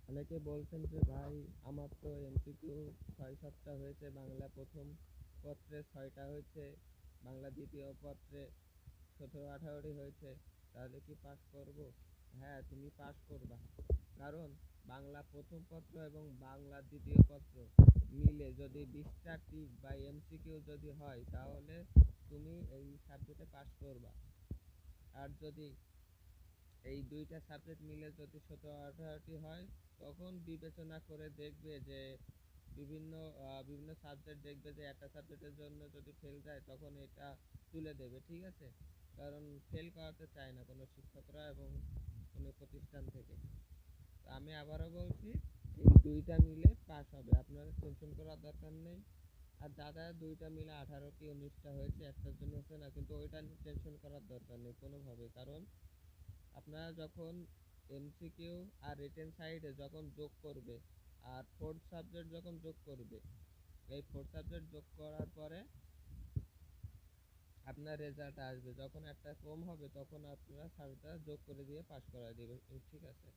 অনেকে বলছেন যে ভাই আমার তো এমসিকিউ 6-7টা হয়েছে, বাংলা প্রথম পত্রে 6টা হয়েছে, বাংলা দ্বিতীয় পত্রে 17-18টি হয়েছে, তাহলে কি পাস করব? হ্যাঁ, তুমি পাস করবা। কারণ বাংলা প্রথম পত্র এবং বাংলা দ্বিতীয় পত্র মিলে যদি 20টা টিক বা এমসিকিউ যদি হয় তাহলে তুমি এই সাবজেক্টে পাস করবা। আর যদি এই দুইটা সাবজেক্ট মিলে যদি 17-18টি হয়, তখন বিবেচনা করে দেখবে যে বিভিন্ন বিভিন্ন সাবজেক্ট দেখবে যে একটা সাবজেক্টের জন্য যদি ফেল যায় তখন এটা তুলে দেবে, ঠিক আছে? কারণ ফেল করাতে চায় না কোনো শিক্ষকরা এবং কোনো প্রতিষ্ঠান থেকে। তো আমি আবারও বলছি, এই দুইটা মিলে পাস হবে, আপনার টেনশন করার দরকার নেই। আর দাদা দুইটা মিলে 18 কি 19টা হয়েছে, একটার জন্য হচ্ছে না, কিন্তু ওইটা নিয়ে টেনশন করার দরকার নেই কোনোভাবে। কারণ আপনারা যখন এমসিকিউ আর রিটেন সাইডে যখন যোগ করবে আর ফোর্থ সাবজেক্ট যখন যোগ করবে, এই ফোর্থ সাবজেক্ট যোগ করার পরে আপনার রেজাল্ট আসবে, যখন একটা কম হবে তখন আপনারা সাবজেক্টটা যোগ করে দিয়ে পাস করা দেবে, ঠিক আছে?